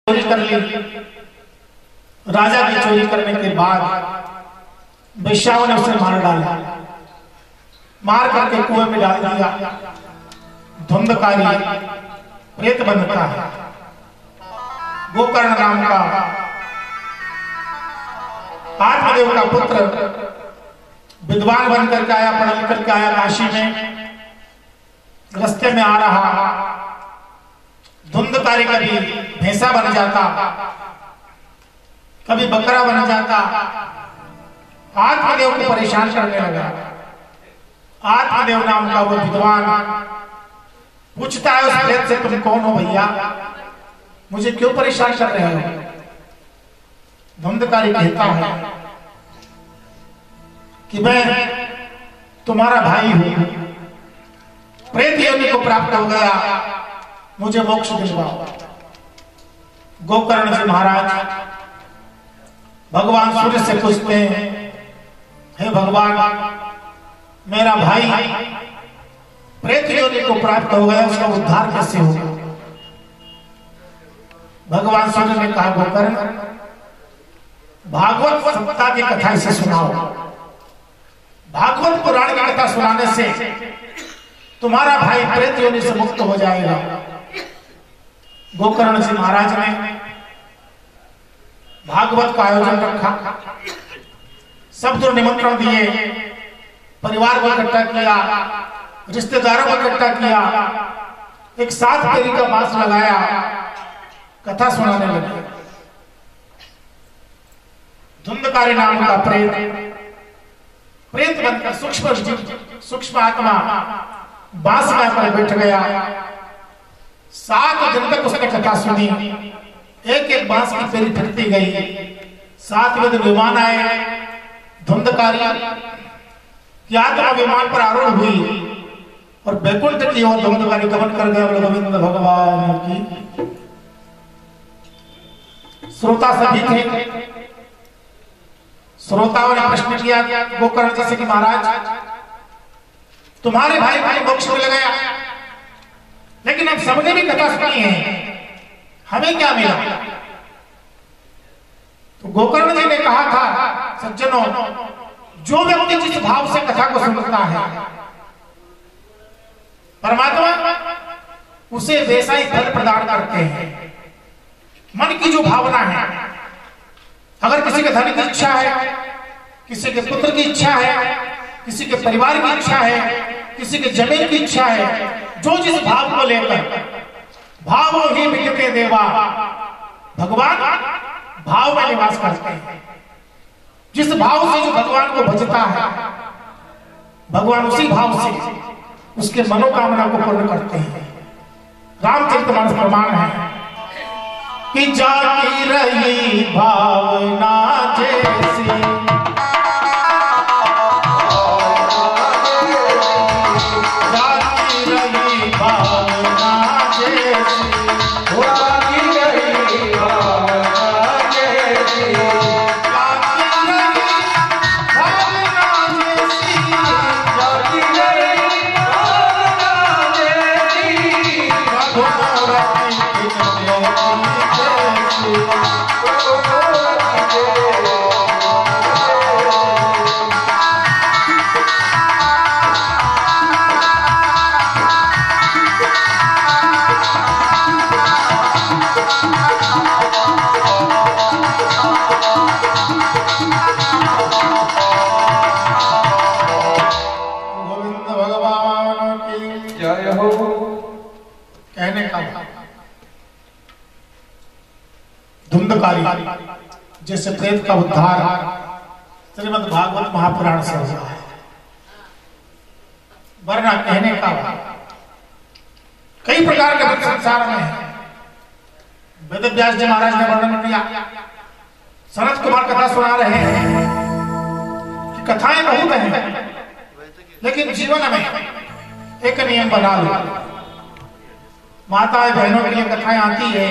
चोरी कर ली। राजा की चोरी करने के बाद वेश्याओं ने उसे मार डाला, मार करके कुएं में डाल दिया। धुंधकारी प्रेत बनता है। गोकर्ण नाम का आत्मदेव का पुत्र विद्वान बनकर के आया, पढ़ लिख करके आया काशी में। रास्ते में आ रहा धुंधकारी कभी भैंसा बन जाता, कभी बकरा बन जाता, आत्मदेव को परेशान करने लगा। आत्मदेव नाम का वो विद्वान पूछता है उस प्रेत से, तुम कौन हो भैया, मुझे क्यों परेशान कर रहे हो? धुंधकारी कहता है कि मैं तुम्हारा भाई हूं, प्रेत योनि को प्राप्त हो गया, मुझे मोक्ष दिलवाओ। गोकर्ण जी महाराज भगवान सूर्य से पूछते हैं, हे भगवान, मेरा भाई प्रेत योनि को प्राप्त हो गया, उसका उद्धार कैसे होगा? भगवान सूर्य ने कहा, गोकर्ण, भागवत सप्ताह की कथा इसे सुनाओ। भागवत पुराण की कथा सुनाने से तुम्हारा भाई प्रेत योनि से मुक्त हो जाएगा। गोकर्ण जी महाराज ने भागवत का आयोजन रखा, सब तो निमंत्रण दिए, परिवार को इकट्ठा किया, रिश्तेदारों को इकट्ठा किया, एक 7 फेरी का बांस लगाया, कथा सुनाने लगे। धुंधकारी नाम का प्रेत बनकर सूक्ष्म आत्मा बांस में आकर बैठ गया। 7 दिन तक उसने कथा सुनी, एक एक बांस की फेरी फिरती गई। 7वें दिन विमान आए, धुंधकारी की आत्मा विमान पर आरूढ़ हुई और बैकुंठ की ओर धुंधकारी गमन कर गया। गोविंद भगवान की। श्रोता सभी थे। श्रोताओं ने प्रश्न किया गोकर्ण जी से कि महाराज, तुम्हारे भाई को मोक्ष मिल गया, लेकिन अब सबने भी कथा सुनी है, हमें क्या मिला? तो गोकर्ण जी ने कहा था, सज्जनों, जो व्यक्ति जिस भाव से कथा को सुनता है, परमात्मा उसे वैसा ही फल प्रदान करते हैं। मन की जो भावना है, अगर किसी के धन की इच्छा है, किसी के पुत्र की इच्छा है, किसी के परिवार की इच्छा है, किसी के जमीन की इच्छा है, जो जिस भाव को लेकर, भावो ही विकते देवा, भगवान भाव में निवास करते हैं। जिस भाव से जो भगवान को भजता है, भगवान उसी भाव से उसके मनोकामना को पूर्ण करते हैं। रामचरितमानस प्रमाण है कि जाती रही भावना जैसी, जाती रही भावना जैसी, जाती रही भावना जैसी, जाती रही भावना जैसी, जाती रही भावना जैसी, धुंधकारी जैसे प्रेत का उद्धार श्रीमद् भागवत महापुराण से हुआ है। वरना कहने का कई प्रकार के संसार में है। वेद व्यास जी महाराज ने वर्णन किया, सनत कुमार कथा सुना रहे हैं कि कथाएं बहुत हैं, लेकिन जीवन में एक नियम बना लो। माताएं बहनों के लिए कथाएं आती है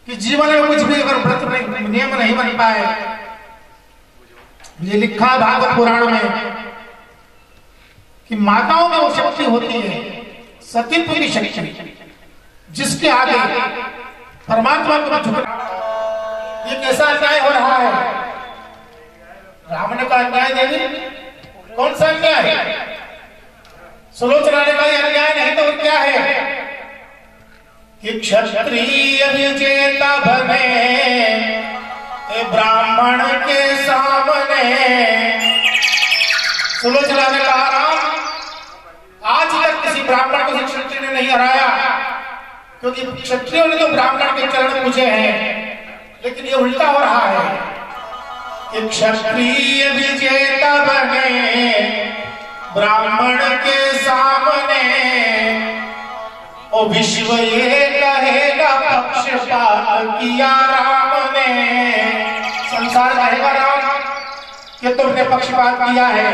कि जीवन में कुछ भी अगर व्रत नियम नहीं बन पाए, ये लिखा है भागवत पुराण में कि माताओं में वो शक्ति होती है, सतीत्व की शक्ति, जिसके आगे परमात्मा को झुकना, ये कैसा अन्याय हो रहा है? राम ने कहा अन्याय देवी, कौन सा अन्याय है? सुलोचना ने कहा अन्याय नहीं तो क्या है? कि क्षत्रिय विजेता बने ब्राह्मण के सामने। सुलोचना ने कहा राम, आज तक किसी ब्राह्मण को क्षत्रिय ने नहीं हराया, क्योंकि क्षत्रियों ने तो ब्राह्मण के चरण पूजे हैं, लेकिन ये उल्टा हो रहा है कि क्षत्रिय विजेता बने ब्राह्मण के सामने, ओ विश्व ये कहेगा पक्षपात किया राम ने। संसार कहेगा राम कि तुमने पक्षपात किया है।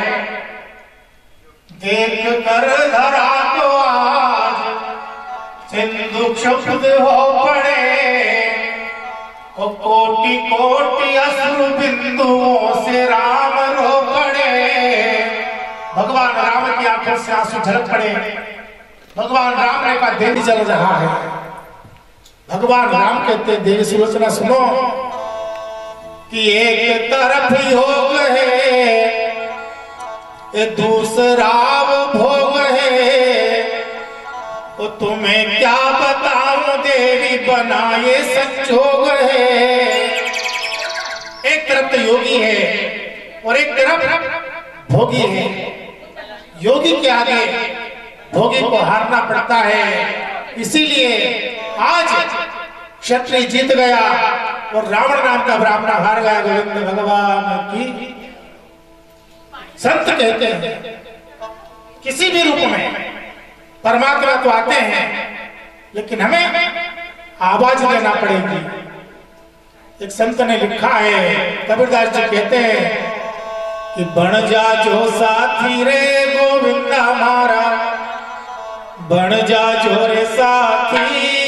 देख कर धरा तो आज सिंधु क्षुब्ध हो पड़े, ओ कोटि कोटि अश्रु बिंदुओं से राम रो पड़े। भगवान राम की आंखों से आंसू झलक पड़े। भगवान राम ने कहा देवी जल रहा है। भगवान राम कहते हैं देवी सुलोचना सुनो कि एक तरफ योग है, दूसरा भोग है, तो तुम्हें क्या बताऊं देवी बनाए संजोग है। एक तरफ तो योगी है और एक तरफ भोगी है। योगी के आगे भोगी को हारना पड़ता है, इसीलिए आज क्षत्रिय जीत गया और रावण नाम का ब्राह्मण हार गया। गोविंद भगवान की। संत कहते हैं किसी भी रूप में परमात्मा तो आते हैं, लेकिन हमें आवाज देना पड़ेगी। एक संत ने लिखा है, कबीरदास जी कहते हैं कि बन जा जो साथी रे गोविंद हमारा, बन जा जो रे साथी,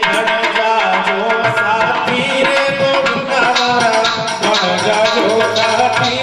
बन जा जो साथी रे गोविंद हमारा, बन जा जो साथी।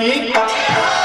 की